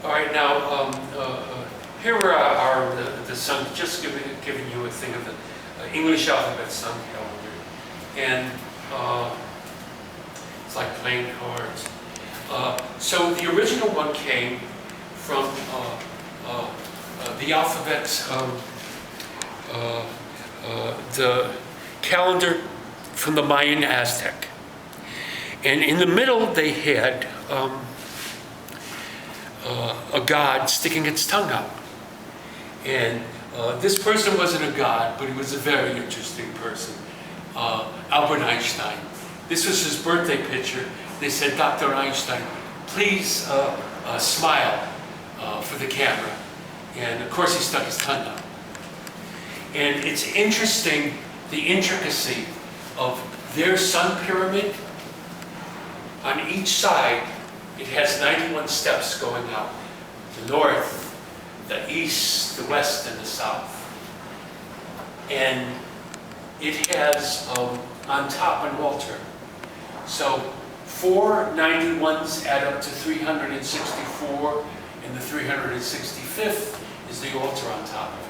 All right, now here are the sun, just giving you a thing of the English alphabet sun calendar, and it's like playing cards. So the original one came from the alphabet, the calendar from the Mayan Aztec, and in the middle they had a god sticking its tongue out. And this person wasn't a god, but he was a very interesting person, Albert Einstein. This was his birthday picture. They said, "Dr. Einstein, please smile for the camera." And of course he stuck his tongue out. And it's interesting, the intricacy of their sun pyramid. On each side, it has 91 steps going out. The north, the east, the west, and the south. And it has on top an altar. So 4 91s add up to 364, and the 365th is the altar on top of it.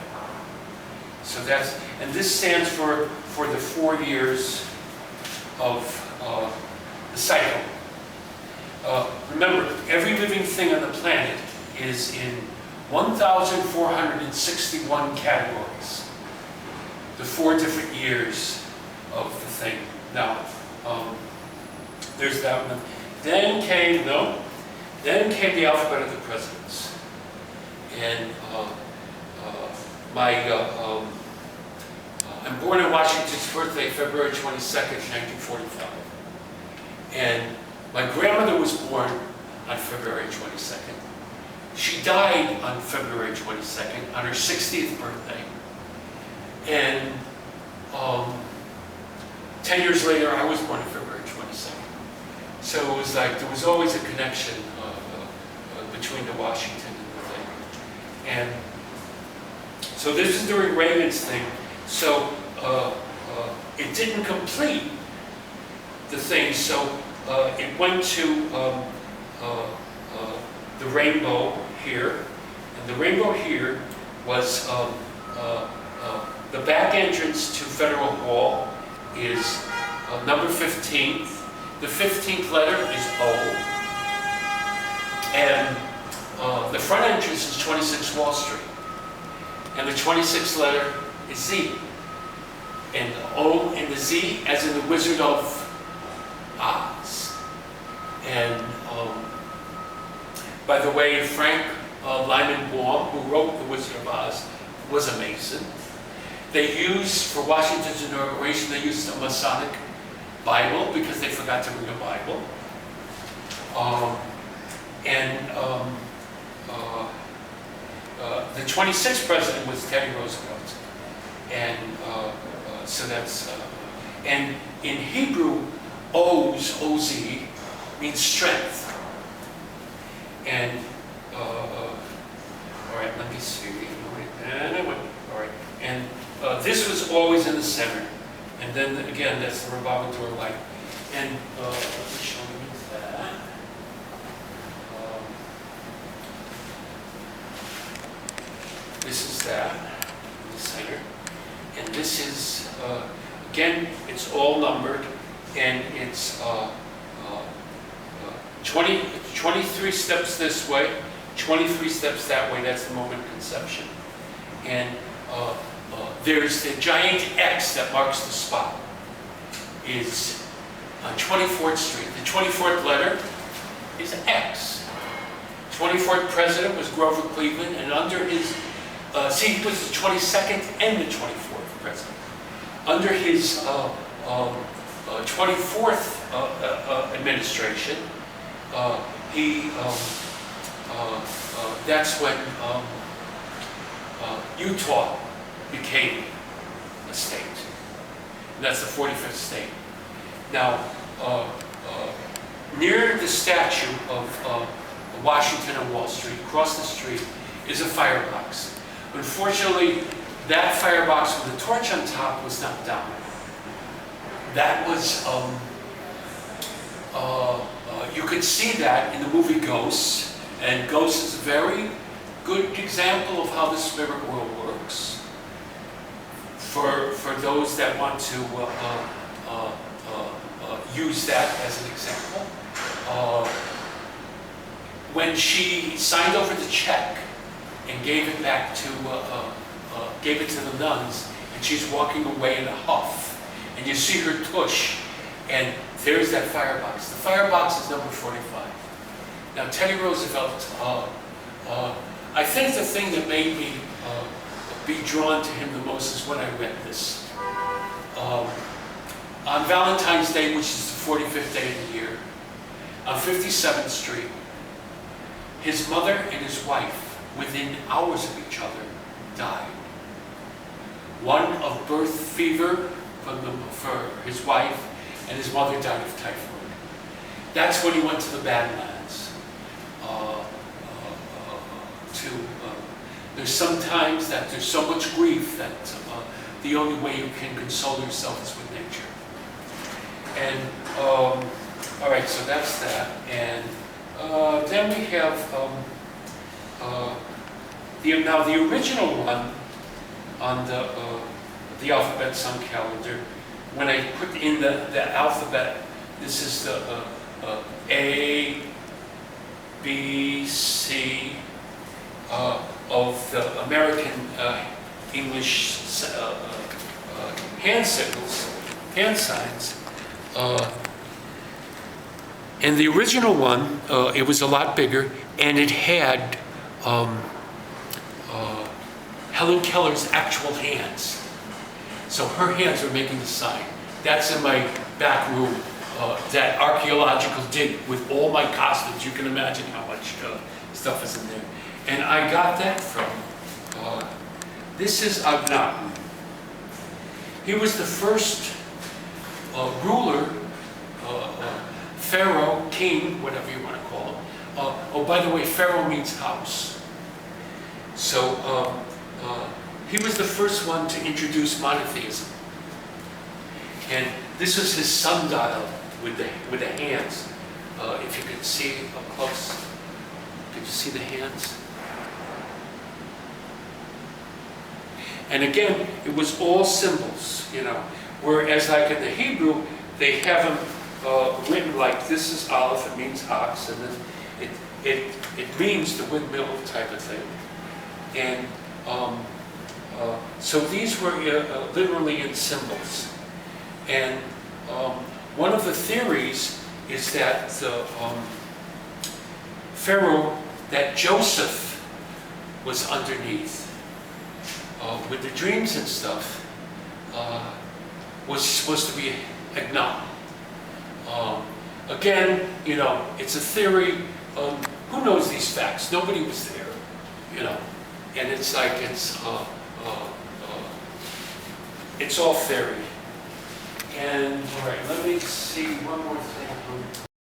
So that's, and this stands for the 4 years of the cycle. Remember, every living thing on the planet is in 1,461 categories. The 4 different years of the thing. Now, there's that one. Then came the alphabet of the presidents. And I'm born on Washington's birthday, February 22nd, 1945. And my grandmother was born on February 22nd. She died on February 22nd, on her 60th birthday. And 10 years later, I was born on February 22nd. So it was like, there was always a connection between the Washington and the thing. And so this is during Reagan's thing. So it didn't complete the thing. So it went to the rainbow here, and the rainbow here was the back entrance to Federal Hall is number 15. The 15th letter is O, and the front entrance is 26 Wall Street, and the 26th letter is Z, and the O and the Z as in the Wizard of Oz. And by the way, Frank Lyman Baum, who wrote The Wizard of Oz, was a Mason. They used, for Washington's inauguration, they used a Masonic Bible because they forgot to bring a Bible. The 26th president was Teddy Roosevelt. And so that's, and in Hebrew, Oz, O-Z, means strength. And, all right, let me see. All right, and this was always in the center. And then again, that's the revolving door light. And let me show you that. This is that in the center. And this is, again, it's all numbered. And it's 23 steps this way, 23 steps that way. That's the moment of conception. And there's the giant X that marks the spot. Is on 24th Street. The 24th letter is X. 24th president was Grover Cleveland, and under his, see, he was the 22nd and the 24th president. Under his 24th administration, that's when Utah became a state. And that's the 45th state. Now, near the statue of Washington on Wall Street, across the street, is a firebox. Unfortunately, that firebox with a torch on top was knocked down. That was, you could see that in the movie Ghosts. And ghosts is a very good example of how the spirit world works. For those that want to use that as an example. When she signed over the check and gave it back to, gave it to the nuns, and she's walking away in a huff, and you see her tush, and there's that firebox. The firebox is number 45. Now, Teddy Roosevelt, I think the thing that made me be drawn to him the most is when I read this. On Valentine's Day, which is the 45th day of the year, on 57th Street, his mother and his wife, within hours of each other, died. One of birth fever for his wife, and his mother died of typhoid. That's when he went to the Badlands. There's sometimes that there's so much grief that the only way you can console yourself is with nature. And all right, so that's that. And then we have the original one on the alphabet sun calendar. When I put in the alphabet, this is the A, B, C of the American English hand signals, hand signs. And the original one, it was a lot bigger, and it had Helen Keller's actual hands. So her hands were making the sign. That's in my back room, that archaeological dig with all my costumes. You can imagine how much stuff is in there. And I got that from, this is Akhenaten. He was the first ruler, pharaoh, king, whatever you want to call him. Oh, by the way, pharaoh means house. So he was the first one to introduce monotheism. And this was his sundial with the hands. If you could see up close, could you see the hands? And again, it was all symbols, you know. Whereas like in the Hebrew, they have them written like this is Aleph, it means ox, and then it means the windmill type of thing. And so these were literally in symbols. And one of the theories is that the Pharaoh, that Joseph was underneath with the dreams and stuff, was supposed to be Akhenaten. Again, you know, it's a theory. Who knows these facts? Nobody was there, you know. And it's like it's all theory. And all right, let me see one more thing.